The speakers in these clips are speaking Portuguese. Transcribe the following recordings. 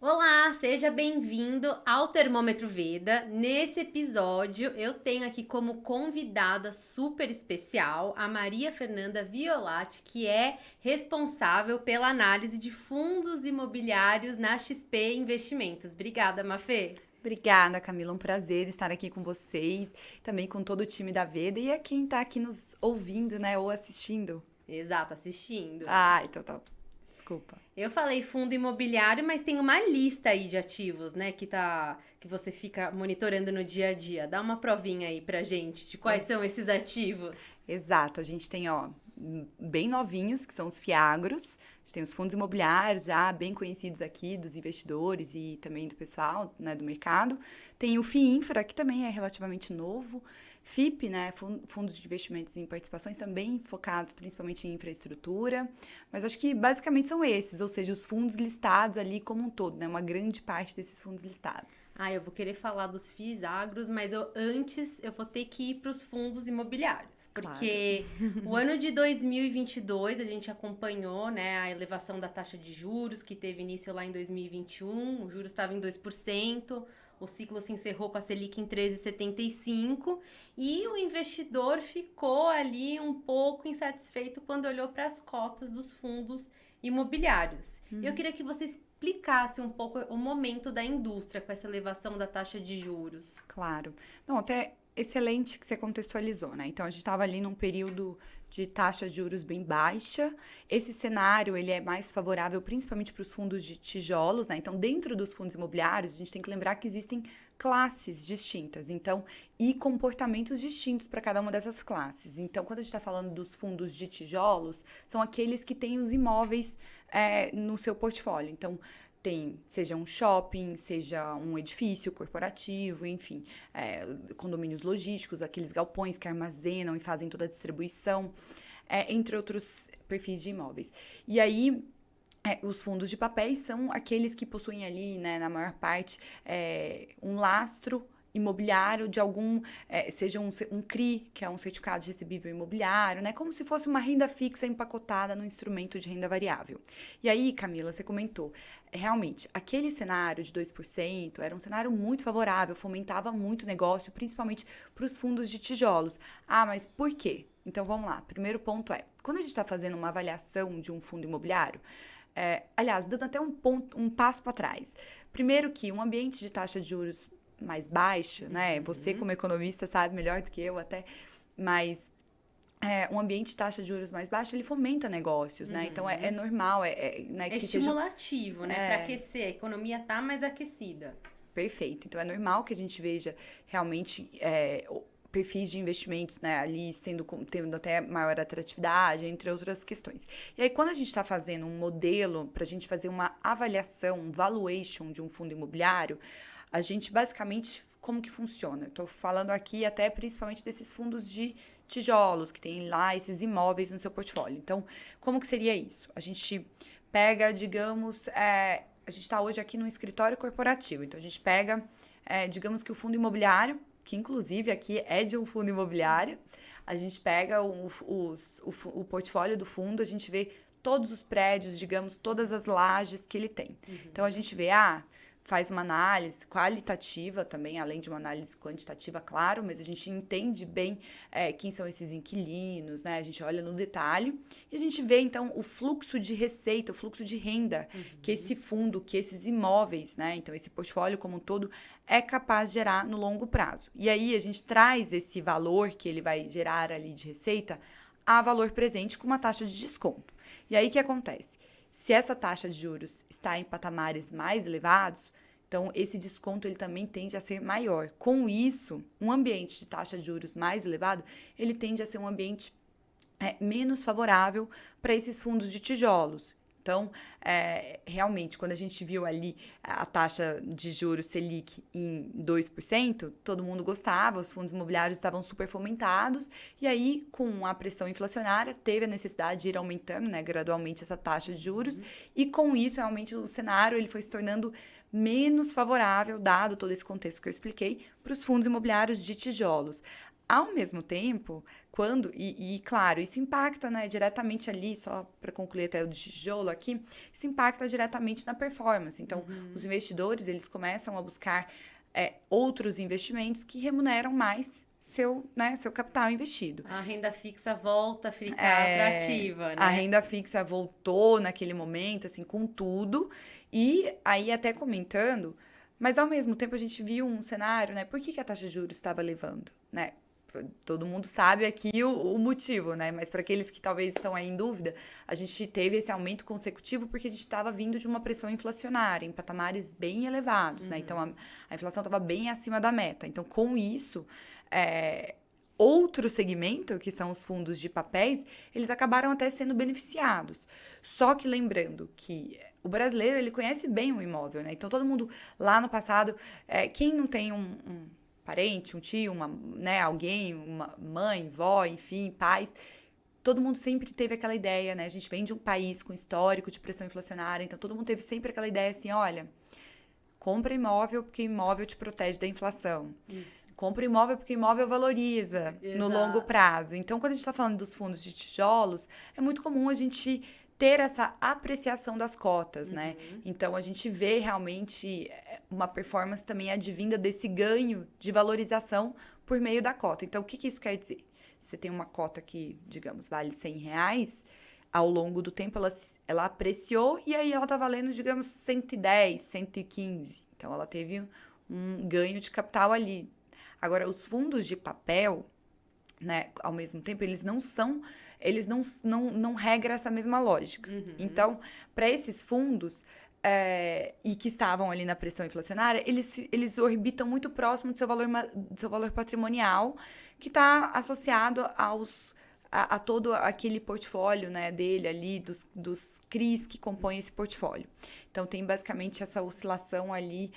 Olá, seja bem-vindo ao Termômetro Veda. Nesse episódio, eu tenho aqui como convidada super especial a Maria Fernanda Violati, que é responsável pela análise de fundos imobiliários na XP Investimentos. Obrigada, Mafê. Obrigada, Camila. Um prazer estar aqui com vocês, também com todo o time da Veda e a quem está aqui nos ouvindo, né, ou assistindo. Exato, assistindo. Então tá. Desculpa. Eu falei fundo imobiliário, mas tem uma lista aí de ativos, né, que você fica monitorando no dia a dia. Dá uma provinha aí pra gente de quais são esses ativos. Exato. A gente tem, bem novinhos, que são os fiagros. A gente tem os fundos imobiliários já bem conhecidos aqui dos investidores e também do pessoal, né, do mercado. Tem o FIINFRA, que também é relativamente novo. FIP, né, fundos de investimentos em participações também focados principalmente em infraestrutura, mas acho que basicamente são esses, ou seja, os fundos listados ali como um todo, né, uma grande parte desses fundos listados. Eu vou querer falar dos FIIs agros, mas antes eu vou ter que ir para os fundos imobiliários, porque o ano de 2022 a gente acompanhou, né, a elevação da taxa de juros que teve início lá em 2021, o juros estava em 2%. O ciclo se encerrou com a Selic em 13,75 e o investidor ficou ali um pouco insatisfeito quando olhou para as cotas dos fundos imobiliários. Eu queria que você explicasse um pouco o momento da indústria com essa elevação da taxa de juros. Claro. Não, até excelente que você contextualizou, né? Então, a gente estava ali num período de taxa de juros bem baixa. Esse cenário, ele é mais favorável principalmente para os fundos de tijolos, né? Então, dentro dos fundos imobiliários, a gente tem que lembrar que existem classes distintas, então, e comportamentos distintos para cada uma dessas classes. Então, quando a gente está falando dos fundos de tijolos, são aqueles que têm os imóveis no seu portfólio. Então, tem, seja um shopping, seja um edifício corporativo, enfim, condomínios logísticos, aqueles galpões que armazenam e fazem toda a distribuição, entre outros perfis de imóveis. E aí, os fundos de papéis são aqueles que possuem ali, né, na maior parte, um lastro imobiliário de algum, seja um CRI, que é um certificado de recebível imobiliário, né? Como se fosse uma renda fixa empacotada no instrumento de renda variável. E aí, Camila, você comentou, realmente, aquele cenário de 2% era um cenário muito favorável, fomentava muito o negócio, principalmente para os fundos de tijolos. Mas por quê? Então, vamos lá. Primeiro ponto quando a gente está fazendo uma avaliação de um fundo imobiliário, aliás, dando até um passo para trás. Primeiro que um ambiente de taxa de juros mais baixo, né? Você, como economista, sabe melhor do que eu até, mas um ambiente de taxa de juros mais baixo, ele fomenta negócios, né? Então, é normal, né, É que seja... estimulativo, né? Para aquecer, a economia tá mais aquecida. Perfeito. Então, é normal que a gente veja realmente perfis de investimentos, né, ali tendo até maior atratividade, entre outras questões. E aí, quando a gente está fazendo um modelo para a gente fazer uma avaliação, um valuation de um fundo imobiliário, a gente basicamente, como que funciona? Estou falando aqui até principalmente desses fundos de tijolos, que tem lá esses imóveis no seu portfólio. Então, como que seria isso? A gente pega, digamos, a gente está hoje aqui no escritório corporativo. Então, a gente pega, digamos que o fundo imobiliário, que inclusive aqui é de um fundo imobiliário, a gente pega o portfólio do fundo, a gente vê todos os prédios, digamos, todas as lajes que ele tem. Então, a gente vê, faz uma análise qualitativa também, além de uma análise quantitativa, claro, mas a gente entende bem quem são esses inquilinos, né? A gente olha no detalhe e a gente vê, então, o fluxo de receita, o fluxo de renda que esse fundo, que esses imóveis, né? Então, esse portfólio como um todo é capaz de gerar no longo prazo. E aí, a gente traz esse valor que ele vai gerar ali de receita a valor presente com uma taxa de desconto. E aí, o que acontece? Se essa taxa de juros está em patamares mais elevados, então esse desconto ele também tende a ser maior. Com isso, um ambiente de taxa de juros mais elevado, ele tende a ser um ambiente menos favorável para esses fundos de tijolos. Então, realmente, quando a gente viu ali a taxa de juros Selic em 2%, todo mundo gostava, os fundos imobiliários estavam super fomentados, e aí, com a pressão inflacionária, teve a necessidade de ir aumentando, né, gradualmente essa taxa de juros, e com isso, realmente, o cenário ele foi se tornando menos favorável, dado todo esse contexto que eu expliquei, para os fundos imobiliários de tijolos. Ao mesmo tempo, Claro, isso impacta, né, diretamente ali, só para concluir até o tijolo aqui, isso impacta diretamente na performance. Então, os investidores, eles começam a buscar outros investimentos que remuneram mais seu capital investido. A renda fixa volta a ficar atrativa, né? A renda fixa voltou naquele momento, assim, com tudo. E aí, até comentando, mas ao mesmo tempo a gente viu um cenário, né? Por que a taxa de juros estava levando, né? Todo mundo sabe aqui o motivo, né? Mas para aqueles que talvez estão aí em dúvida, a gente teve esse aumento consecutivo porque a gente estava vindo de uma pressão inflacionária em patamares bem elevados, né? Então, a inflação estava bem acima da meta. Então, com isso, outro segmento, que são os fundos de papéis, eles acabaram até sendo beneficiados. Só que lembrando que o brasileiro, ele conhece bem o imóvel, né? Então, todo mundo lá no passado, quem não tem um parente, um tio, né, alguém, uma mãe, vó, enfim, pais, todo mundo sempre teve aquela ideia, né? A gente vem de um país com histórico de pressão inflacionária, então todo mundo teve sempre aquela ideia assim, olha, compra imóvel porque imóvel te protege da inflação. Isso. Compra imóvel porque imóvel valoriza no longo prazo. Então, quando a gente está falando dos fundos de tijolos, é muito comum a gente ter essa apreciação das cotas, né? Então, a gente vê realmente uma performance também advinda desse ganho de valorização por meio da cota. Então, o que isso quer dizer? Você tem uma cota que, digamos, vale R$100, ao longo do tempo ela apreciou e aí ela tá valendo, digamos, 110, 115. Então, ela teve um ganho de capital ali. Agora, os fundos de papel, né, ao mesmo tempo, eles não regram essa mesma lógica. Então, para esses fundos, e que estavam ali na pressão inflacionária, eles orbitam muito próximo do seu valor patrimonial, que está associado a todo aquele portfólio, né, dele ali, dos CRIs que compõem esse portfólio. Então, tem basicamente essa oscilação ali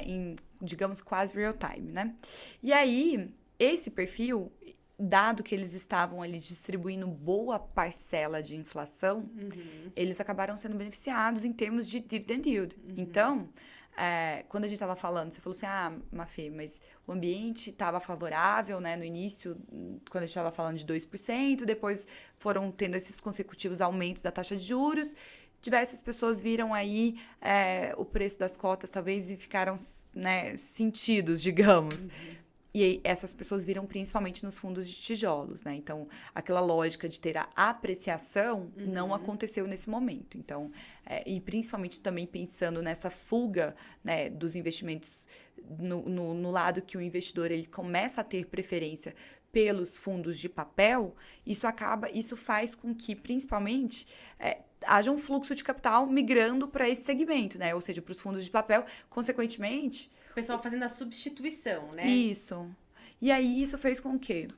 em, digamos, quase real time, né? E aí, esse perfil, dado que eles estavam ali distribuindo boa parcela de inflação, eles acabaram sendo beneficiados em termos de dividend yield. Então, quando a gente estava falando, você falou assim, Mafê, mas o ambiente estava favorável, né? No início, quando a gente estava falando de 2%, depois foram tendo esses consecutivos aumentos da taxa de juros, diversas pessoas viram aí o preço das cotas, talvez, e ficaram, né, sentidos, digamos. E essas pessoas viram principalmente nos fundos de tijolos, né? Então, aquela lógica de ter a apreciação não aconteceu nesse momento. Então, e principalmente também pensando nessa fuga, né, dos investimentos no lado que o investidor ele começa a ter preferência pelos fundos de papel, isso faz com que, principalmente, haja um fluxo de capital migrando para esse segmento, né? Ou seja, para os fundos de papel, consequentemente... O pessoal fazendo a substituição, né? Isso. E aí, isso fez com que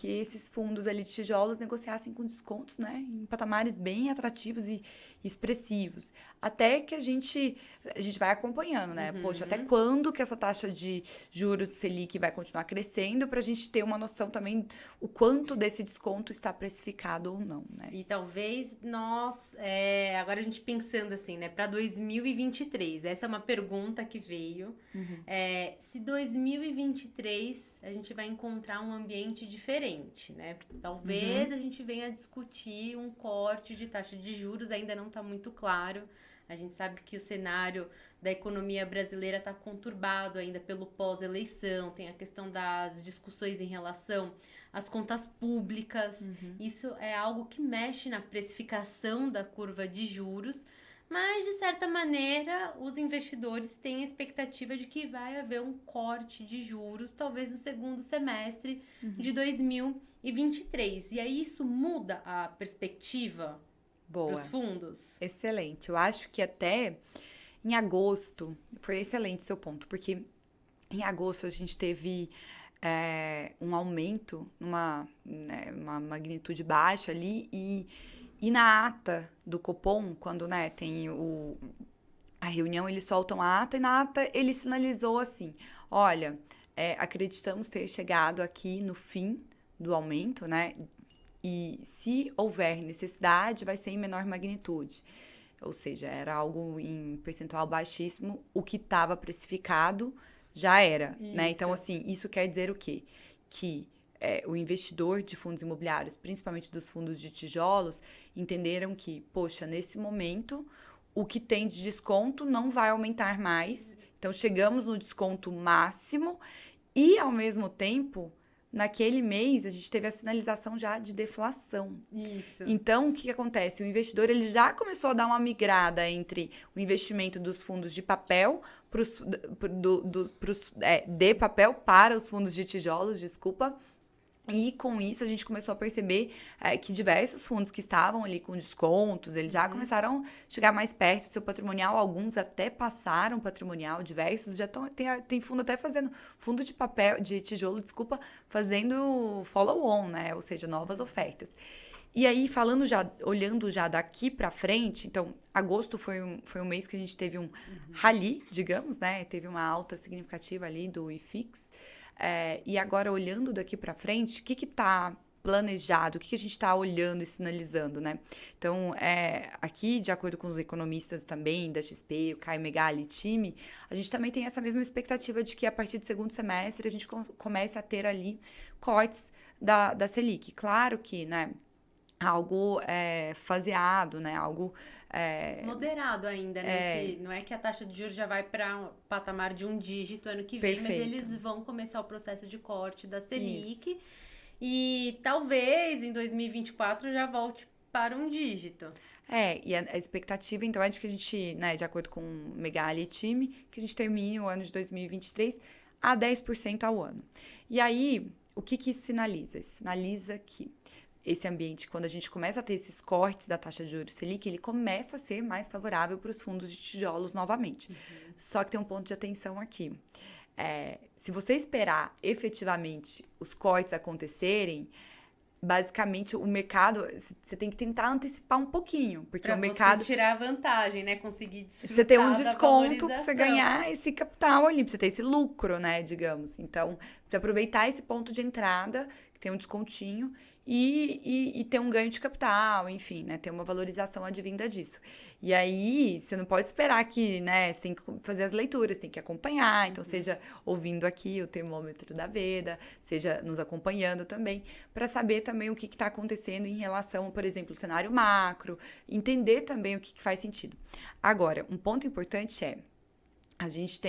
esses fundos ali de tijolos negociassem com descontos, né? Em patamares bem atrativos e expressivos. Até que a gente vai acompanhando, né? Poxa, até quando que essa taxa de juros Selic vai continuar crescendo para a gente ter uma noção também o quanto desse desconto está precificado ou não, né? E talvez agora a gente pensando assim, né? Para 2023, essa é uma pergunta que veio. Se 2023 a gente vai encontrar um ambiente diferente, né? Talvez a gente venha discutir um corte de taxa de juros, ainda não está muito claro. A gente sabe que o cenário da economia brasileira está conturbado ainda pelo pós-eleição, tem a questão das discussões em relação às contas públicas. Isso é algo que mexe na precificação da curva de juros, mas, de certa maneira, os investidores têm a expectativa de que vai haver um corte de juros, talvez no segundo semestre de 2023. E aí isso muda a perspectiva para os fundos? Excelente. Eu acho que até em agosto, foi excelente seu ponto, porque em agosto a gente teve um aumento, uma magnitude baixa ali, e na ata do Copom, quando, né, tem a reunião, eles soltam a ata, e na ata ele sinalizou assim, olha, acreditamos ter chegado aqui no fim do aumento, né, e se houver necessidade, vai ser em menor magnitude. Ou seja, era algo em percentual baixíssimo, o que estava precificado já era, né? Então, assim, isso quer dizer o quê? Que o investidor de fundos imobiliários, principalmente dos fundos de tijolos, entenderam que, poxa, nesse momento, o que tem de desconto não vai aumentar mais. Então, chegamos no desconto máximo e, ao mesmo tempo, naquele mês, a gente teve a sinalização já de deflação. Isso. Então, o que acontece? O investidor ele já começou a dar uma migrada entre o investimento dos fundos de papel de papel para os fundos de tijolos, desculpa. E com isso a gente começou a perceber que diversos fundos que estavam ali com descontos, eles já começaram a chegar mais perto do seu patrimonial, alguns até passaram patrimonial, diversos já tem fundo até fazendo, fundo de papel, de tijolo, desculpa, fazendo follow-on, né? Ou seja, novas ofertas. E aí, olhando já daqui para frente, então, agosto foi um mês que a gente teve um rally, digamos, né? Teve uma alta significativa ali do IFIX. E agora, olhando daqui para frente, o que está planejado, o que a gente está olhando e sinalizando, né? Então, aqui, de acordo com os economistas também, da XP, o Caio Megali, time, a gente também tem essa mesma expectativa de que a partir do segundo semestre a gente comece a ter ali cortes da Selic. Claro que, né, algo faseado, né, algo... moderado ainda, né? Não é que a taxa de juros já vai para patamar de um dígito ano que vem, Perfeito. mas eles vão começar o processo de corte da Selic. Isso. E talvez em 2024 já volte para um dígito. E a expectativa, então, é de que a gente, né, de acordo com o Megali e time, que a gente termine o ano de 2023 a 10% ao ano. E aí, o que isso sinaliza? Isso sinaliza que esse ambiente, quando a gente começa a ter esses cortes da taxa de juros Selic, ele começa a ser mais favorável para os fundos de tijolos novamente. Só que tem um ponto de atenção aqui. Se você esperar efetivamente os cortes acontecerem, basicamente o mercado, você tem que tentar antecipar um pouquinho, porque pra o mercado... você tirar a vantagem, né? Conseguir desfrutar você ter um da desconto para você valorização. ganhar esse capital ali, para você ter esse lucro, né, digamos. Então, você aproveitar esse ponto de entrada, que tem um descontinho, e ter um ganho de capital, enfim, né, ter uma valorização advinda disso. E aí, você não pode esperar que, né, você tem que fazer as leituras, tem que acompanhar, então seja ouvindo aqui o termômetro da Veda, seja nos acompanhando também, para saber também o que está acontecendo em relação, por exemplo, ao cenário macro, entender também o que faz sentido. Agora, um ponto importante a gente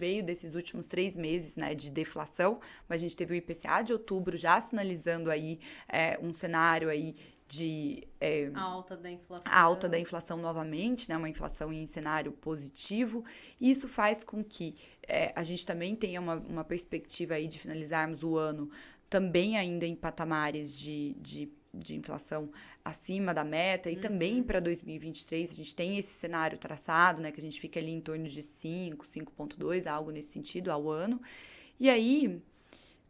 veio desses últimos 3 meses, né, de deflação, mas a gente teve o IPCA de outubro já sinalizando aí um cenário aí de alta da inflação novamente, né, uma inflação em cenário positivo. Isso faz com que a gente também tenha uma perspectiva aí de finalizarmos o ano também ainda em patamares de inflação acima da meta, e também para 2023 a gente tem esse cenário traçado, né, que a gente fica ali em torno de 5,2, algo nesse sentido ao ano. E aí,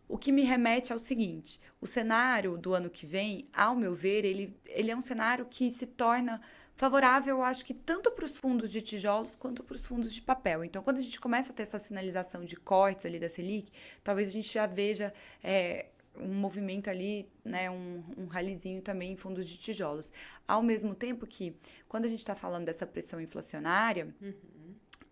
o que me remete ao seguinte, o cenário do ano que vem, ao meu ver, ele é um cenário que se torna favorável, eu acho que tanto para os fundos de tijolos quanto para os fundos de papel. Então, quando a gente começa a ter essa sinalização de cortes ali da Selic, talvez a gente já veja um movimento ali, né, um ralizinho também em fundos de tijolos. Ao mesmo tempo que, quando a gente está falando dessa pressão inflacionária,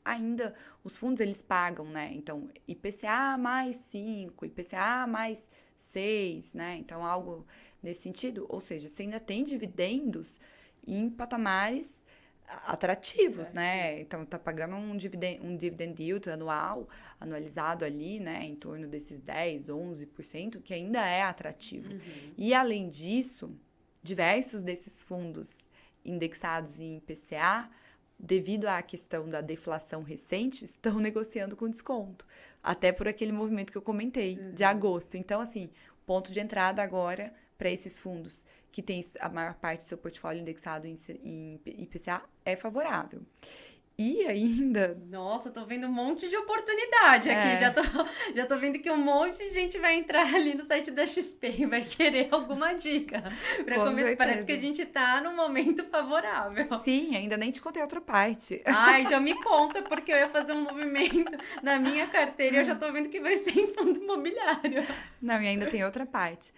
ainda os fundos eles pagam, né? Então, IPCA mais 5, IPCA mais 6, né? Então, algo nesse sentido. Ou seja, você ainda tem dividendos em patamares atrativos, né? Então, tá pagando um dividend yield anualizado ali, né? Em torno desses 10, 11%, que ainda é atrativo. E, além disso, diversos desses fundos indexados em IPCA, devido à questão da deflação recente, estão negociando com desconto. Até por aquele movimento que eu comentei, de agosto. Então, assim, ponto de entrada agora para esses fundos que tem a maior parte do seu portfólio indexado em IPCA é favorável. E ainda... Nossa, tô vendo um monte de oportunidade aqui. Já tô vendo que um monte de gente vai entrar ali no site da XP e vai querer alguma dica. Parece que a gente tá num momento favorável. Sim, ainda nem te contei outra parte. Ai, já me conta, porque eu ia fazer um movimento na minha carteira e eu já tô vendo que vai ser em fundo imobiliário. Não, e ainda tem outra parte.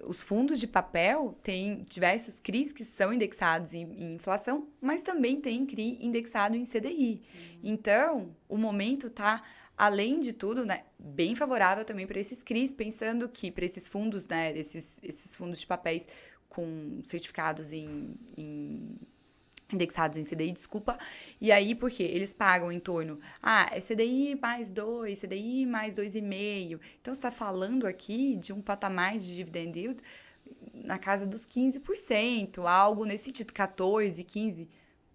Os fundos de papel têm diversos CRIs que são indexados em inflação, mas também tem CRI indexado em CDI. Então, o momento está Além de tudo, né, bem favorável também para esses CRIs, pensando que para esses fundos, né, esses fundos de papéis com certificados indexados em CDI, desculpa. E aí, por quê? Eles pagam em torno, é CDI mais 2, CDI mais 2,5. Então, você está falando aqui de um patamar de dividend yield na casa dos 15%, algo nesse sentido, 14, 15%.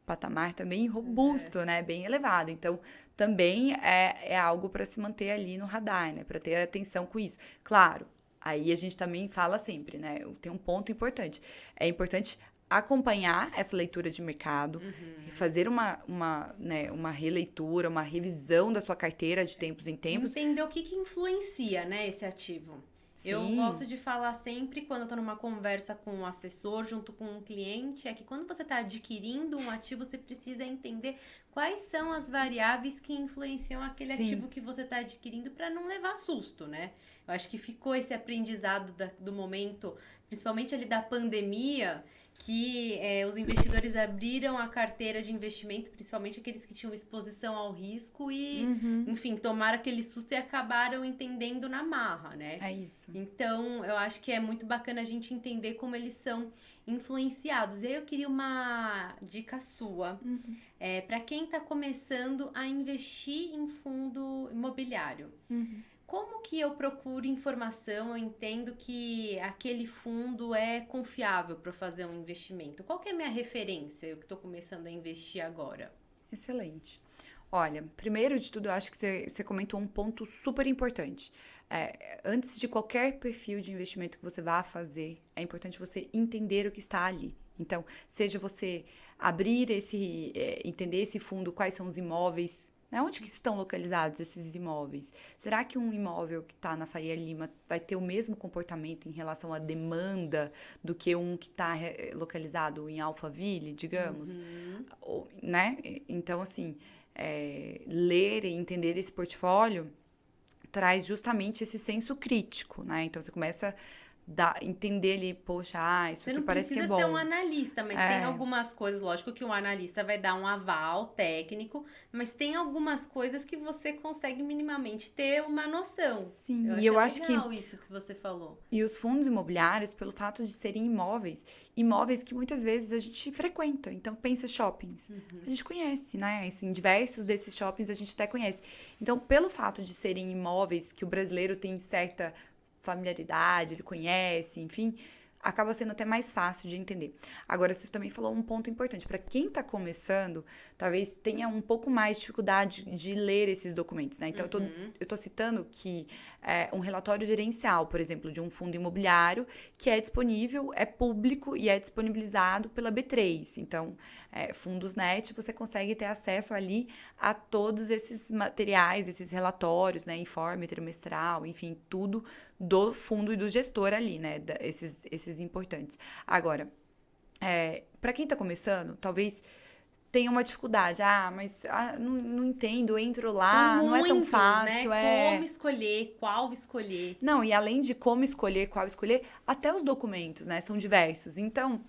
Patamar também robusto, né? Bem elevado. Então, também é algo para se manter ali no radar, né? Para ter atenção com isso. Claro, aí a gente também fala sempre, né? Tem um ponto importante. É importante acompanhar essa leitura de mercado, fazer uma releitura, uma revisão da sua carteira de tempos em tempos. Entender o que influencia, né, esse ativo. Sim. Eu gosto de falar sempre, quando eu tô numa conversa com um assessor, junto com um cliente, é que quando você está adquirindo um ativo, você precisa entender quais são as variáveis que influenciam aquele ativo que você está adquirindo para não levar susto, né? Eu acho que ficou esse aprendizado do momento, principalmente ali da pandemia, que os investidores abriram a carteira de investimento, principalmente aqueles que tinham exposição ao risco e, enfim, tomaram aquele susto e acabaram entendendo na marra, né? É isso. Então, eu acho que é muito bacana a gente entender como eles são influenciados. E aí eu queria uma dica sua, para quem está começando a investir em fundo imobiliário. Como que eu procuro informação? Eu entendo que aquele fundo é confiável para fazer um investimento. Qual que é a minha referência, eu que estou começando a investir agora? Excelente. Olha, primeiro de tudo, eu acho que você comentou um ponto super importante. Antes de qualquer perfil de investimento que você vá fazer, é importante você entender o que está ali. Então, seja você abrir entender esse fundo, quais são os imóveis, né? Onde que estão localizados esses imóveis? Será que um imóvel que está na Faria Lima vai ter o mesmo comportamento em relação à demanda do que um que está localizado em Alphaville, digamos? Né? Então, assim, ler e entender esse portfólio traz justamente esse senso crítico, né? Então, você começa entender ali, poxa, isso aqui parece que é bom. Você não precisa ser um analista, mas tem algumas coisas, lógico que um analista vai dar um aval técnico, mas tem algumas coisas que você consegue minimamente ter uma noção. Sim, e eu acho que isso que você falou. E os fundos imobiliários, pelo fato de serem imóveis que muitas vezes a gente frequenta. Então, pensa shoppings. A gente conhece, né? Assim, diversos desses shoppings a gente até conhece. Então, pelo fato de serem imóveis que o brasileiro tem certa familiaridade, ele conhece, enfim, acaba sendo até mais fácil de entender. Agora, você também falou um ponto importante. Para quem está começando, talvez tenha um pouco mais de dificuldade de ler esses documentos, né? Então, eu tô citando que um relatório gerencial, por exemplo, de um fundo imobiliário, que é disponível, é público e é disponibilizado pela B3. Então, Fundos Net, você consegue ter acesso ali a todos esses materiais, esses relatórios, né? Informe trimestral, enfim, tudo do fundo e do gestor ali, né? Esses importantes. Agora, para quem está começando, talvez tenha uma dificuldade. Mas não entendo, entro lá, São não é tão muitos, fácil. Né? Como escolher, qual escolher. Não, e além de como escolher, qual escolher, até os documentos, né? São diversos. Então,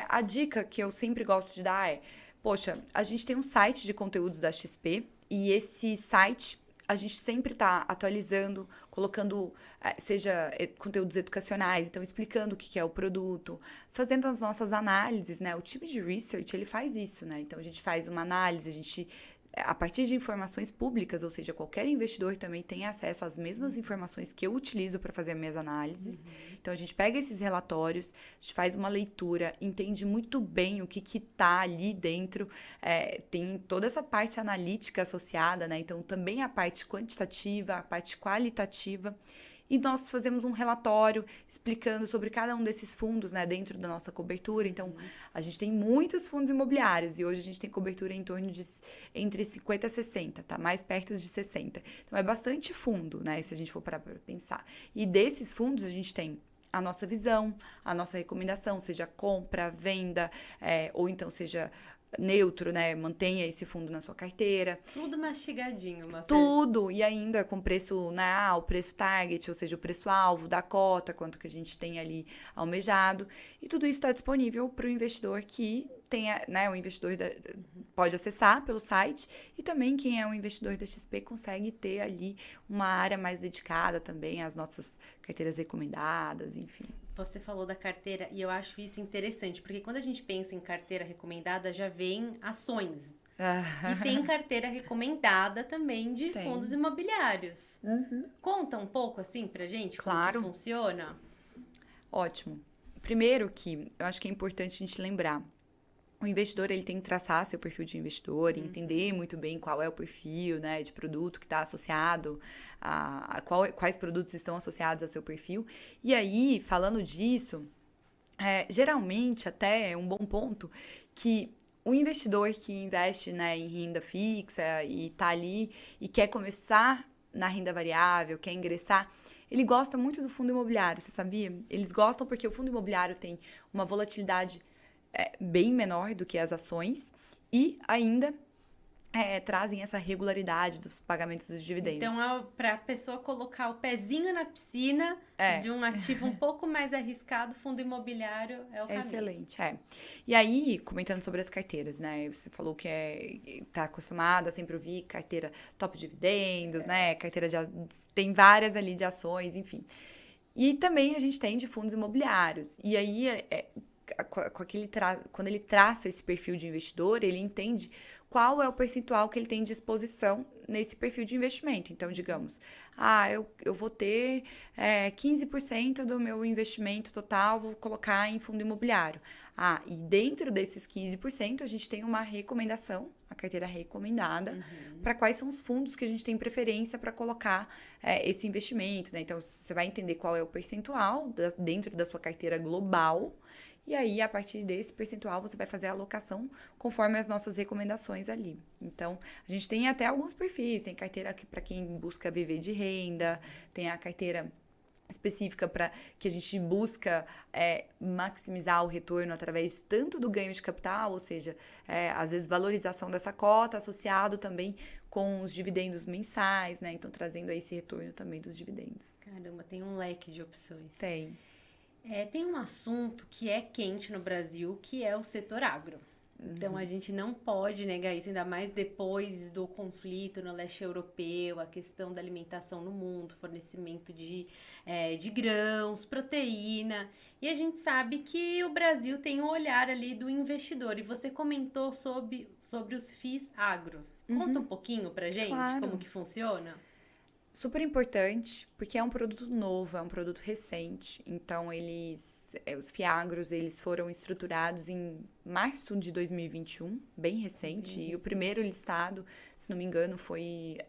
a dica que eu sempre gosto de dar poxa, a gente tem um site de conteúdos da XP e esse site a gente sempre está atualizando, colocando, seja conteúdos educacionais, então explicando o que é o produto, fazendo as nossas análises, né? O time de research, ele faz isso, né? Então, a gente faz uma análise, a partir de informações públicas, ou seja, qualquer investidor também tem acesso às mesmas informações que eu utilizo para fazer as minhas análises. Então, a gente pega esses relatórios, a gente faz uma leitura, entende muito bem o que está ali dentro, tem toda essa parte analítica associada, né? Então, também a parte quantitativa, a parte qualitativa. E nós fazemos um relatório explicando sobre cada um desses fundos, né, dentro da nossa cobertura. Então, a gente tem muitos fundos imobiliários e hoje a gente tem cobertura em torno de entre 50 e 60, tá? Mais perto de 60. Então, é bastante fundo, né, se a gente for parar para pensar. E desses fundos a gente tem a nossa visão, a nossa recomendação, seja compra, venda, ou então seja neutro, né? Mantenha esse fundo na sua carteira. Tudo mastigadinho, Mafê. Tudo. E ainda com preço, né? O preço target, ou seja, o preço-alvo da cota, quanto que a gente tem ali almejado. E tudo isso está disponível para o investidor que tenha, né? O investidor pode acessar pelo site, e também quem é um investidor da XP consegue ter ali uma área mais dedicada também às nossas carteiras recomendadas, enfim. Você falou da carteira e eu acho isso interessante, porque quando a gente pensa em carteira recomendada, já vem ações. E tem carteira recomendada também de fundos imobiliários. Conta um pouco assim pra gente como que funciona? Ótimo. Primeiro que eu acho que é importante a gente lembrar, o investidor ele tem que traçar seu perfil de investidor, entender muito bem qual é o perfil, né, de produto que está associado, quais produtos estão associados a seu perfil. E aí, falando disso, geralmente até é um bom ponto que o investidor que investe, né, em renda fixa e está ali e quer começar na renda variável, quer ingressar, ele gosta muito do fundo imobiliário, você sabia? Eles gostam porque o fundo imobiliário tem uma volatilidade bem menor do que as ações e ainda trazem essa regularidade dos pagamentos dos dividendos. Então, para a pessoa colocar o pezinho na piscina de um ativo um pouco mais arriscado, fundo imobiliário é o caminho. Excelente, E aí, comentando sobre as carteiras, né? Você falou que tá acostumada a sempre ouvir carteira top dividendos, né? Carteira tem várias ali de ações, enfim. E também a gente tem de fundos imobiliários. E aí, quando ele traça esse perfil de investidor, ele entende qual é o percentual que ele tem de exposição nesse perfil de investimento. Então, digamos, eu vou ter 15% do meu investimento total, vou colocar em fundo imobiliário. E dentro desses 15%, a gente tem uma recomendação, a carteira recomendada, para quais são os fundos que a gente tem preferência para colocar esse investimento, né? Então, você vai entender qual é o percentual dentro da sua carteira global. E aí, a partir desse percentual, você vai fazer a alocação conforme as nossas recomendações ali. Então, a gente tem até alguns perfis. Tem carteira para quem busca viver de renda, tem a carteira específica para que a gente busca maximizar o retorno através tanto do ganho de capital, ou seja, às vezes valorização dessa cota, associado também com os dividendos mensais, né? Então, trazendo aí esse retorno também dos dividendos. Caramba, tem um leque de opções. Tem. Tem um assunto que é quente no Brasil, que é o setor agro. Então, a gente não pode negar isso, ainda mais depois do conflito no leste europeu, a questão da alimentação no mundo, fornecimento de grãos, proteína. E a gente sabe que o Brasil tem um olhar ali do investidor. E você comentou sobre os FIIs agros. Conta um pouquinho pra gente como que funciona? Super importante, porque é um produto novo, é um produto recente. Então, os FIAGROS, eles foram estruturados em março de 2021, bem recente. E o primeiro listado, se não me engano, foi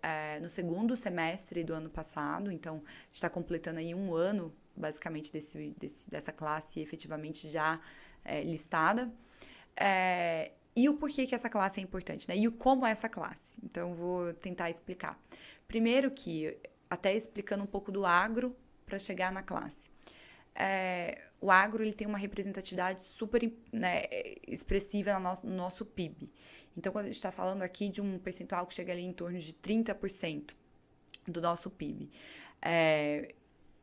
no segundo semestre do ano passado. Então, a gente está completando aí um ano, basicamente, dessa classe efetivamente já listada. E o porquê que essa classe é importante, né? E como é essa classe. Então, vou tentar explicar. Primeiro que, até explicando um pouco do agro para chegar na classe. O agro ele tem uma representatividade super expressiva no nosso PIB. Então, quando a gente está falando aqui de um percentual que chega ali em torno de 30% do nosso PIB.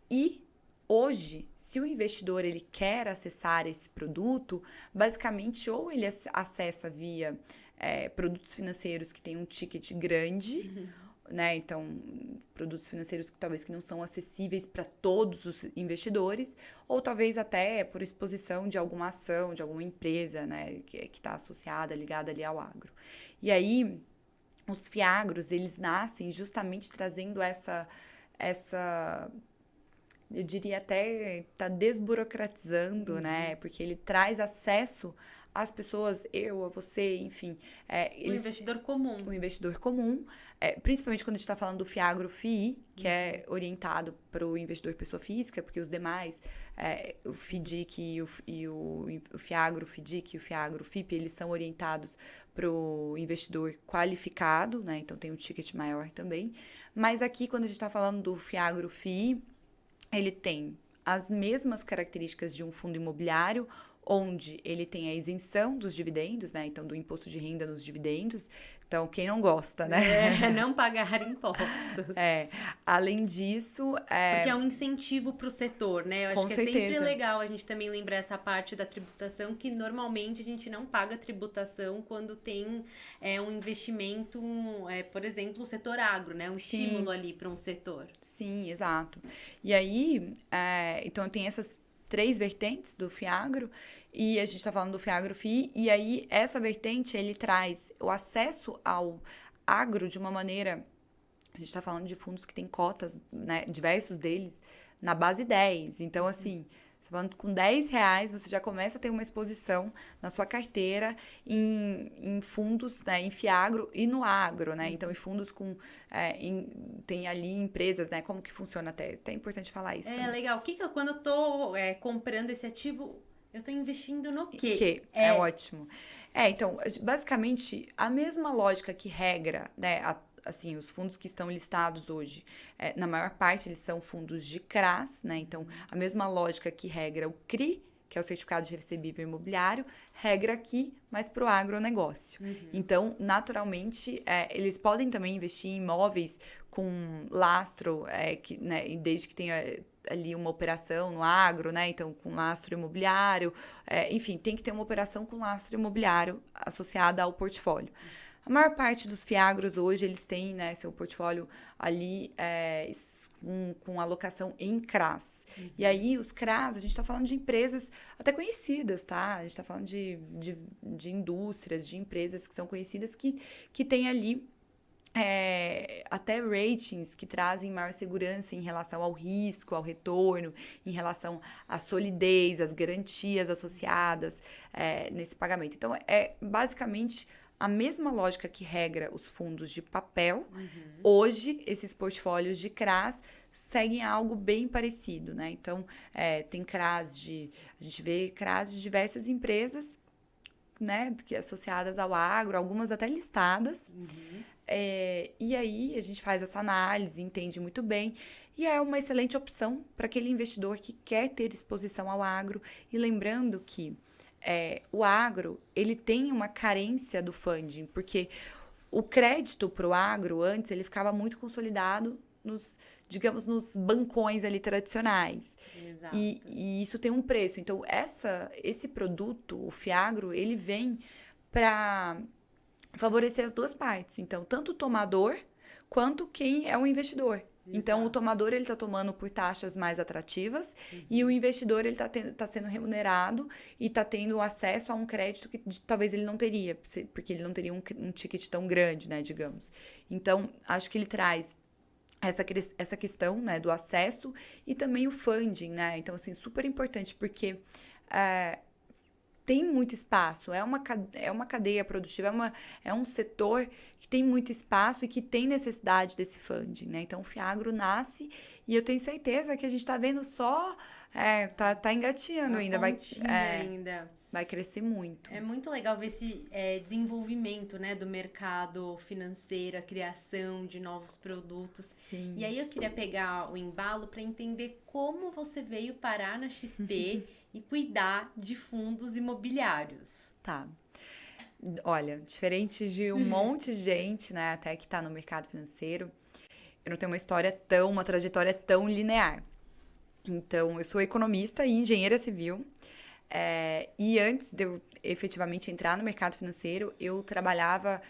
E hoje, se o investidor ele quer acessar esse produto, basicamente ou ele acessa via produtos financeiros que têm um ticket grande, né? Então, produtos financeiros que talvez que não são acessíveis para todos os investidores, ou talvez até por exposição de alguma ação, de alguma empresa, né? Que está associada, ligada ali ao agro. E aí, os FIAGROS, eles nascem justamente trazendo essa eu diria até, tá desburocratizando, né? Porque ele traz acesso às pessoas, a você, enfim. O investidor comum. O investidor comum, principalmente quando a gente está falando do FIAGRO-FII, que é orientado para o investidor pessoa física, porque os demais, o FIDIC e o FIAGRO-FIDIC e o FIAGRO-FIP, eles são orientados para o investidor qualificado, né? Então tem um ticket maior também. Mas aqui, quando a gente está falando do FIAGRO-FII, ele tem as mesmas características de um fundo imobiliário, onde ele tem a isenção dos dividendos, né? Então, do imposto de renda nos dividendos. Então, quem não gosta, né? Não pagar impostos. Além disso... Porque é um incentivo para o setor, né? Eu acho Com que certeza. É sempre legal a gente também lembrar essa parte da tributação, que normalmente a gente não paga tributação quando tem um investimento, por exemplo, o setor agro, né? Um estímulo ali para um setor. Sim, exato. E aí, então tem essas 3 vertentes do FIAGRO, e a gente está falando do FIAGRO-FI, e aí essa vertente, ele traz o acesso ao agro de uma maneira... A gente está falando de fundos que têm cotas, né, diversos deles, na base 10. Então, assim, você tá falando com R$10, você já começa a ter uma exposição na sua carteira em fundos, né, em FIAGRO e no agro, né? Então, em fundos com... tem ali empresas, né? Como que funciona até? Até é importante falar isso também. Legal. Quando eu tô comprando esse ativo, eu tô investindo no quê? Que é ótimo. Então, basicamente, a mesma lógica que regra, né? Assim, os fundos que estão listados hoje, na maior parte, eles são fundos de CRAs, né? Então, a mesma lógica que regra o CRI, que é o Certificado de Recebível Imobiliário, regra aqui, mas para o agronegócio. Então, naturalmente, eles podem também investir em imóveis com lastro, né, desde que tenha ali uma operação no agro, né? Então, com lastro imobiliário. Enfim, tem que ter uma operação com lastro imobiliário associada ao portfólio. A maior parte dos FIAGROS hoje, eles têm, né, seu portfólio ali com alocação em CRAs. E aí, os CRAs, a gente está falando de empresas até conhecidas, tá? A gente está falando de indústrias, de empresas que são conhecidas que têm ali até ratings que trazem maior segurança em relação ao risco, ao retorno, em relação à solidez, às garantias associadas nesse pagamento. Então, basicamente a mesma lógica que regra os fundos de papel. Hoje, esses portfólios de CRAs seguem algo bem parecido, né? Então, tem CRAs a gente vê CRAs de diversas empresas, né, que associadas ao agro, algumas até listadas. E aí, a gente faz essa análise, entende muito bem, e é uma excelente opção para aquele investidor que quer ter exposição ao agro. E lembrando que o agro, ele tem uma carência do funding, porque o crédito para o agro, antes, ele ficava muito consolidado nos bancões ali tradicionais. Exato. E isso tem um preço. Então, esse produto, o FIAGRO, ele vem para favorecer as duas partes. Então, tanto o tomador quanto quem é o investidor. Exato. Então, o tomador, ele está tomando por taxas mais atrativas e o investidor, ele está sendo remunerado e está tendo acesso a um crédito que talvez ele não teria, porque ele não teria um ticket tão grande, né, digamos. Então, acho que ele traz essa questão, né, do acesso e também o funding, né? Então, assim, super importante, porque tem muito espaço, é uma cadeia produtiva, é um setor que tem muito espaço e que tem necessidade desse funding, né? Então, o FIAGRO nasce e eu tenho certeza que a gente está vendo só... tá engatinhando ainda. Vai crescer muito. É muito legal ver esse desenvolvimento, né, do mercado financeiro, a criação de novos produtos. Sim. E aí eu queria pegar o embalo para entender como você veio parar na XP e cuidar de fundos imobiliários. Tá. Olha, diferente de um monte de gente, né, até que está no mercado financeiro, eu não tenho uma trajetória tão linear. Então, eu sou economista e engenheira civil. E antes de eu efetivamente entrar no mercado financeiro, eu trabalhava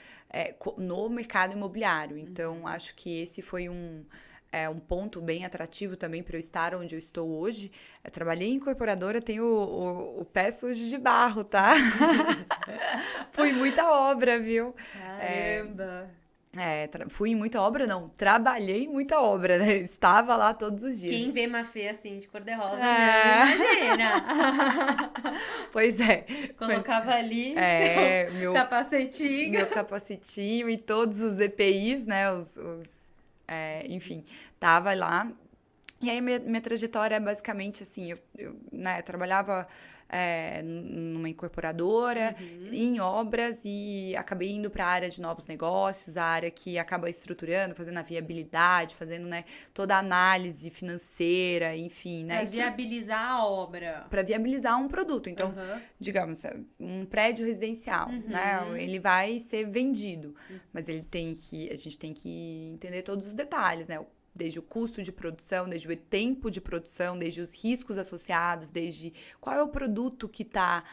no mercado imobiliário. Então, acho que esse foi um ponto bem atrativo também para eu estar onde eu estou hoje. Eu trabalhei em incorporadora, tenho o pé sujo de barro, tá? Fui muita obra, viu? Caramba! Fui em muita obra, não. Trabalhei em muita obra, né? Estava lá todos os dias. Quem vê Mafê assim, de cor-de-rosa, não imagina. Pois é. Colocava ali meu capacetinho. Meu capacetinho e todos os EPIs, né? Enfim, tava lá. E aí, minha trajetória é basicamente assim, eu né, trabalhava numa incorporadora, em obras, e acabei indo para a área de novos negócios, a área que acaba estruturando, fazendo a viabilidade, fazendo, né, toda a análise financeira, enfim, né? Para viabilizar a obra. Para viabilizar um produto. Então, digamos, um prédio residencial, né? Ele vai ser vendido, mas a gente tem que entender todos os detalhes, né? Desde o custo de produção, desde o tempo de produção, desde os riscos associados, desde qual é o produto que está,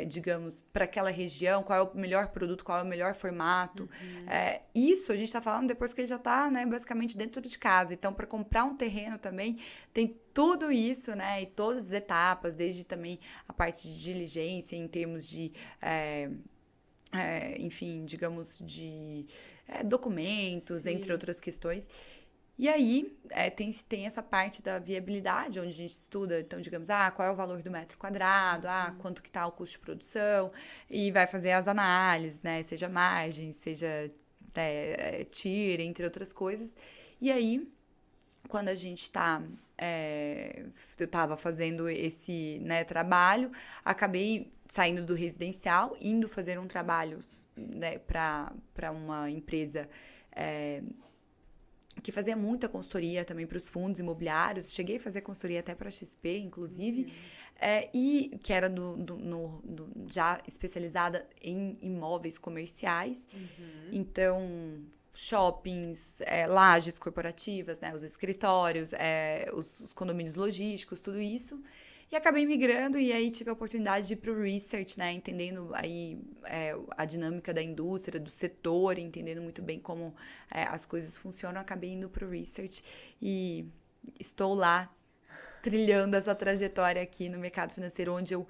digamos, para aquela região, qual é o melhor produto, qual é o melhor formato. Isso a gente está falando depois que ele já está, né, basicamente dentro de casa. Então, para comprar um terreno também, tem tudo isso, né, e todas as etapas, desde também a parte de diligência em termos de... enfim, digamos, de documentos, entre outras questões. E aí, tem essa parte da viabilidade, onde a gente estuda, então, digamos, qual é o valor do metro quadrado, quanto que está o custo de produção, e vai fazer as análises, né, seja margem, seja TIR, entre outras coisas. E aí, quando a gente está... eu estava fazendo esse, né, trabalho, acabei saindo do residencial, indo fazer um trabalho, né, para uma empresa... que fazia muita consultoria também para os fundos imobiliários. Cheguei a fazer consultoria até para a XP, inclusive, e que era já especializada em imóveis comerciais. Então, shoppings, lajes corporativas, né, os escritórios, os condomínios logísticos, tudo isso. E acabei migrando, e aí tive a oportunidade de ir para o research, né, entendendo aí a dinâmica da indústria, do setor, entendendo muito bem como as coisas funcionam. Acabei indo para o research e estou lá trilhando essa trajetória aqui no mercado financeiro, onde eu,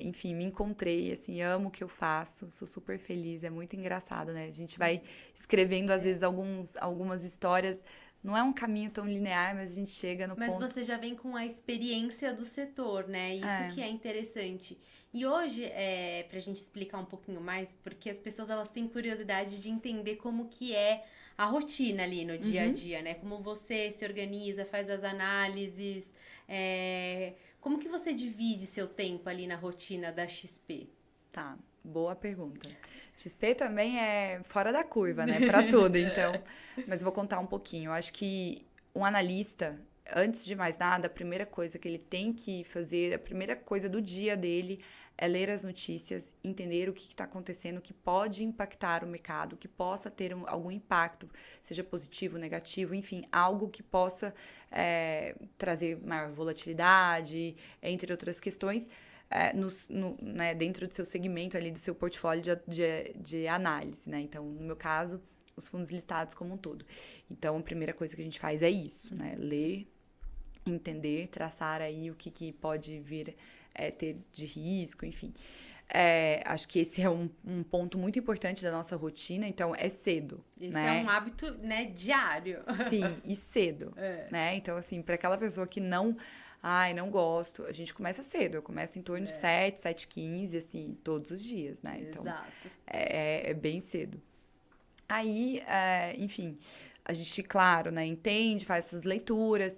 enfim, me encontrei, assim, amo o que eu faço, sou super feliz, é muito engraçado, né? A gente vai escrevendo, às vezes, algumas histórias. Não é um caminho tão linear, mas a gente chega no ponto... Mas você já vem com a experiência do setor, né? Isso que é interessante. E hoje, pra gente explicar um pouquinho mais, porque as pessoas elas têm curiosidade de entender como que é a rotina ali no dia a dia, né? Como você se organiza, faz as análises, como que você divide seu tempo ali na rotina da XP? Tá, boa pergunta. XP também é fora da curva, né? Para tudo, então. Mas vou contar um pouquinho. Eu acho que um analista, antes de mais nada, a primeira coisa que ele tem que fazer, a primeira coisa do dia dele é ler as notícias, entender o que está acontecendo, que pode impactar o mercado, que possa ter algum impacto, seja positivo, negativo, enfim, algo que possa trazer maior volatilidade, entre outras questões. Né, dentro do seu segmento ali, do seu portfólio de análise, né? Então, no meu caso, os fundos listados como um todo. Então, a primeira coisa que a gente faz é isso, né? Ler, entender, traçar aí o que pode vir ter de risco, enfim. Acho que esse é um ponto muito importante da nossa rotina, então é cedo. Esse né? é um hábito, né, diário. Sim, e cedo, né? Então, assim, para aquela pessoa que não gosto, a gente começa cedo. Eu começo em torno de 7h15, assim, todos os dias, né? Então, Exato. é bem cedo. Aí, enfim, a gente, claro, né, entende, faz essas leituras.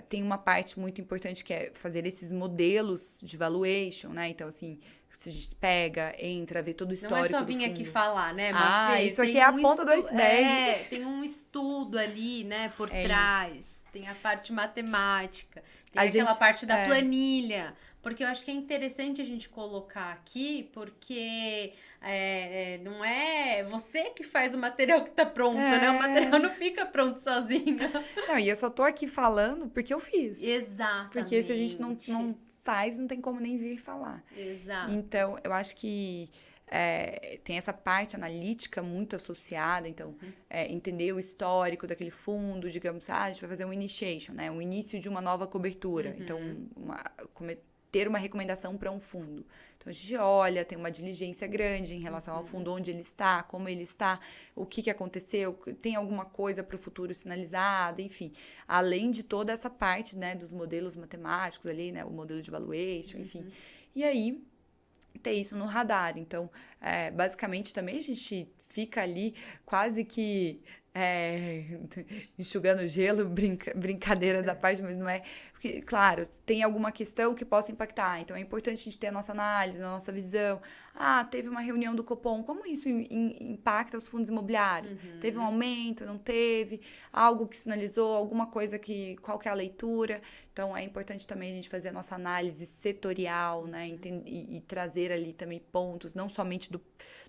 Tem uma parte muito importante que é fazer esses modelos de valuation, né? Então, assim, se a gente pega, entra, vê todo o histórico do fundo. Não é só vir aqui falar, né, Mafê? Isso aqui é a ponta do iceberg. Tem um estudo ali, né, por trás. Isso. Tem a parte matemática, tem aquela parte da planilha. Porque eu acho que é interessante a gente colocar aqui, porque não é você que faz o material que tá pronto, né? O material não fica pronto sozinho. Não, e eu só tô aqui falando porque eu fiz. Exatamente. Porque se a gente não faz, não tem como nem vir falar. Exato. Então, eu acho que tem essa parte analítica muito associada, então, entender o histórico daquele fundo, digamos, a gente vai fazer um initiation, né? Um início de uma nova cobertura. Então, ter uma recomendação para um fundo. Então, a gente olha, tem uma diligência grande em relação ao fundo, onde ele está, como ele está, o que aconteceu, tem alguma coisa para o futuro sinalizada, enfim. Além de toda essa parte, né, dos modelos matemáticos ali, né, o modelo de valuation, enfim. E aí, ter isso no radar. Então, basicamente, também a gente fica ali quase que enxugando gelo, brincadeira da parte, mas não é. Porque, claro, tem alguma questão que possa impactar. Então, é importante a gente ter a nossa análise, a nossa visão. Ah, teve uma reunião do Copom, como isso impacta os fundos imobiliários? Teve um aumento, não teve? Algo que sinalizou, alguma coisa que... Qual que é a leitura? Então, é importante também a gente fazer a nossa análise setorial, né? E trazer ali também pontos, não somente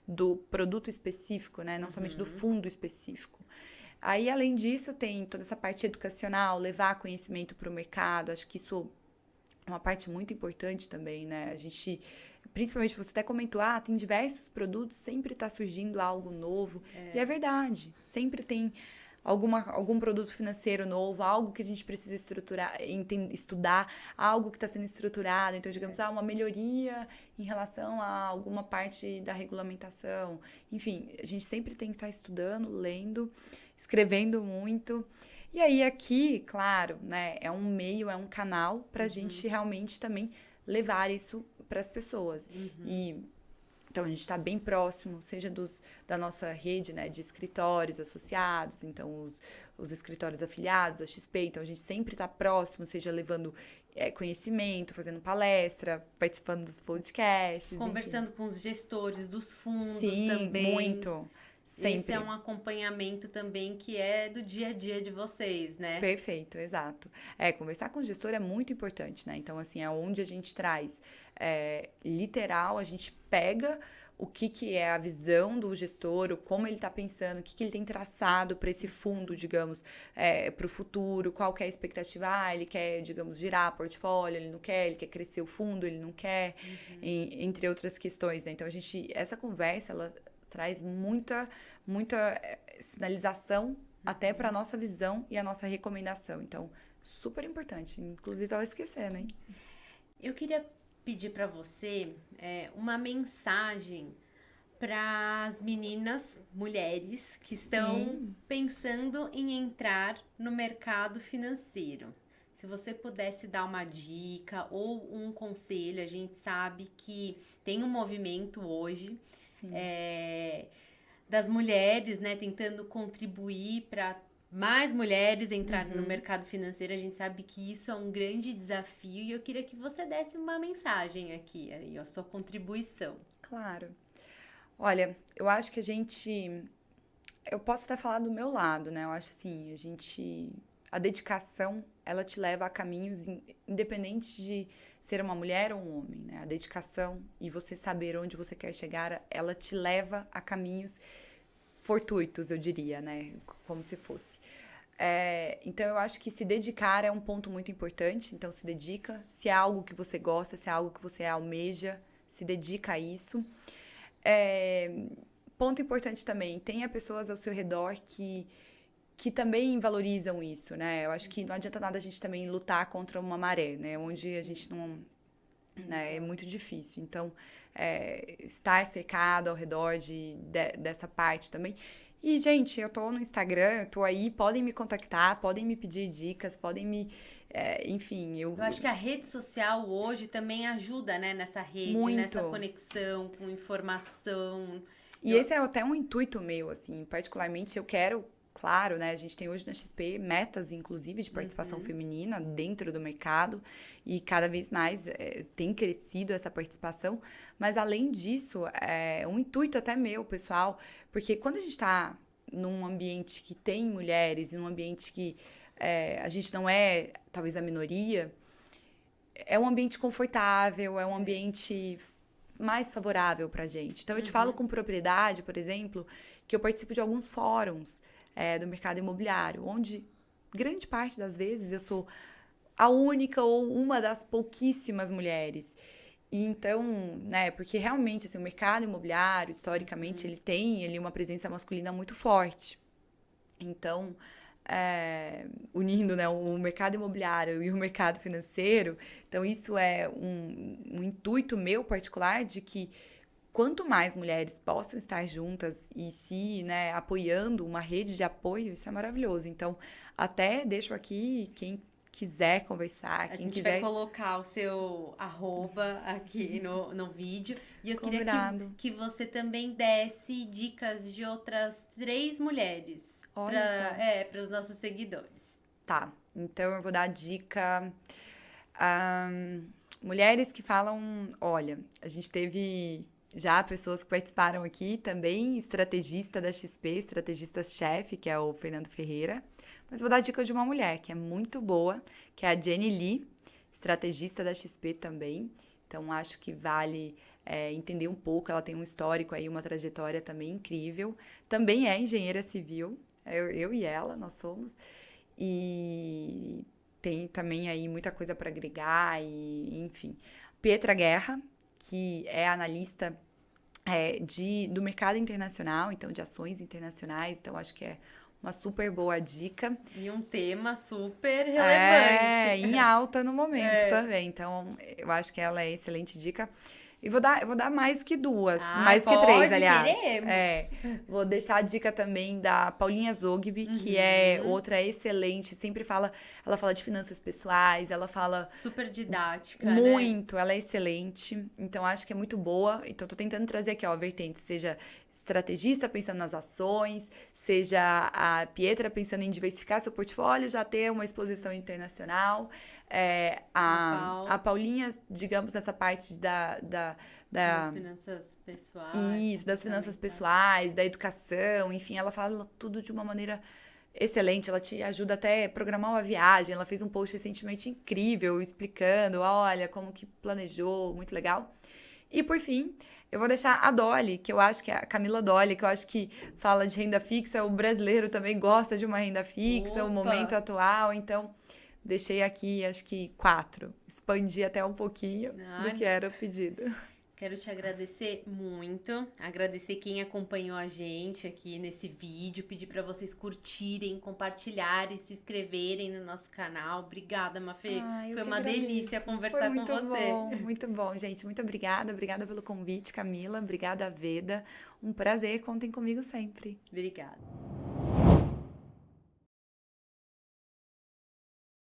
do produto específico, né? Não somente do fundo específico. Aí, além disso, tem toda essa parte educacional, levar conhecimento para o mercado. Acho que isso é uma parte muito importante também, né? A gente, principalmente, você até comentou, tem diversos produtos, sempre está surgindo algo novo. E é verdade, sempre tem algum produto financeiro novo, algo que a gente precisa estruturar, estudar, algo que está sendo estruturado. Então, digamos, uma melhoria em relação a alguma parte da regulamentação. Enfim, a gente sempre tem que estar estudando, lendo, escrevendo muito. E aí, aqui, claro, né, é um meio, é um canal para a gente realmente também levar isso para as pessoas. Então, a gente está bem próximo, seja da nossa rede, né, de escritórios associados, então os escritórios afiliados, a XP, então a gente sempre está próximo, seja levando conhecimento, fazendo palestra, participando dos podcasts. Conversando com os gestores dos fundos também. Sim, muito. Sempre. Esse é um acompanhamento também que é do dia a dia de vocês, né? Perfeito, exato. Conversar com o gestor é muito importante, né? Então, assim, é onde a gente traz literal, a gente pega o que é a visão do gestor, como ele está pensando, o que ele tem traçado para esse fundo, digamos, para o futuro, qual que é a expectativa. Ele quer, digamos, girar portfólio, ele não quer, ele quer crescer o fundo, ele não quer, entre outras questões, né? Então, essa conversa, ela traz muita sinalização até para a nossa visão e a nossa recomendação. Então, super importante. Inclusive, estava esquecendo, hein? Eu queria pedir para você uma mensagem para as meninas, mulheres, que estão pensando em entrar no mercado financeiro. Se você pudesse dar uma dica ou um conselho, a gente sabe que tem um movimento hoje das mulheres, né, tentando contribuir para mais mulheres entrarem no mercado financeiro. A gente sabe que isso é um grande desafio e eu queria que você desse uma mensagem aqui, aí, a sua contribuição. Claro. Olha, eu acho que eu posso até falar do meu lado, né? Eu acho assim, a dedicação, ela te leva a caminhos independente de ser uma mulher ou um homem, né? A dedicação e você saber onde você quer chegar, ela te leva a caminhos fortuitos, eu diria, né? Como se fosse. Então, eu acho que se dedicar é um ponto muito importante. Então, se dedica. Se é algo que você gosta, se é algo que você almeja, se dedica a isso. Ponto importante também, tenha pessoas ao seu redor que também valorizam isso, né? Eu acho que não adianta nada a gente também lutar contra uma maré, né? Onde a gente não... Né? É muito difícil. Então, estar cercado ao redor dessa parte também. E, gente, eu tô no Instagram, eu tô aí, podem me contactar, podem me pedir dicas, podem me... enfim, eu acho que a rede social hoje também ajuda, né? Nessa rede, muito. Nessa conexão com informação. E esse é até um intuito meu, assim, particularmente eu quero... Claro, né? A gente tem hoje na XP metas, inclusive, de participação feminina dentro do mercado e cada vez mais tem crescido essa participação. Mas, além disso, é um intuito até meu, pessoal, porque quando a gente está num ambiente que tem mulheres, num ambiente que a gente não é, talvez, a minoria, é um ambiente confortável, é um ambiente mais favorável para a gente. Então, eu te falo com propriedade, por exemplo, que eu participo de alguns fóruns do mercado imobiliário, onde grande parte das vezes eu sou a única ou uma das pouquíssimas mulheres. E então, né, porque realmente assim, o mercado imobiliário, historicamente, ele tem uma presença masculina muito forte. Então, unindo, né, o mercado imobiliário e o mercado financeiro, então isso é um intuito meu particular de que quanto mais mulheres possam estar juntas e se, né, apoiando uma rede de apoio, isso é maravilhoso. Então, até deixo aqui, quem quiser conversar, A quem gente quiser... vai colocar o seu arroba aqui no vídeo. E eu queria Combinado. que você também desse dicas de outras 3 mulheres Olha só. para os nossos seguidores. Tá, então eu vou dar a dica. Mulheres que falam, olha, a gente teve já pessoas que participaram aqui também, estrategista da XP, estrategista-chefe, que é o Fernando Ferreira. Mas vou dar a dica de uma mulher que é muito boa, que é a Jenny Lee, estrategista da XP também. Então, acho que vale entender um pouco. Ela tem um histórico aí, uma trajetória também incrível. Também é engenheira civil, eu e ela, nós somos. E tem também aí muita coisa para agregar, e enfim. Pietra Guerra, que é analista do mercado internacional, então de ações internacionais, então acho que é uma super boa dica. E um tema super relevante. Em alta no momento também, então eu acho que ela é excelente dica. E vou dar mais que 2, mais que 3, aliás. Queremos. Vou deixar a dica também da Paulinha Zogby, que é outra excelente, ela fala de finanças pessoais, ela fala super didática, muito, né? Ela é excelente, então acho que é muito boa. Então tô tentando trazer aqui, ó, vertente, seja estrategista pensando nas ações, seja a Pietra pensando em diversificar seu portfólio, já ter uma exposição internacional, a Paulinha, digamos, nessa parte das finanças pessoais. Isso, das finanças pessoais, da educação, enfim, ela fala tudo de uma maneira excelente, ela te ajuda até a programar uma viagem, ela fez um post recentemente incrível, explicando, olha, como que planejou, muito legal. E, por fim, eu vou deixar a Dolly, que eu acho que é a Camila Dolly, que eu acho que fala de renda fixa, o brasileiro também gosta de uma renda fixa, o momento atual, então deixei aqui, acho que 4, expandi até um pouquinho do que era o pedido. Quero te agradecer muito, agradecer quem acompanhou a gente aqui nesse vídeo, pedir para vocês curtirem, compartilharem, se inscreverem no nosso canal. Obrigada, Mafê. Foi uma delícia conversar com você. Muito bom, gente. Muito obrigada. Obrigada pelo convite, Camila. Obrigada, Veda. Um prazer. Contem comigo sempre. Obrigada.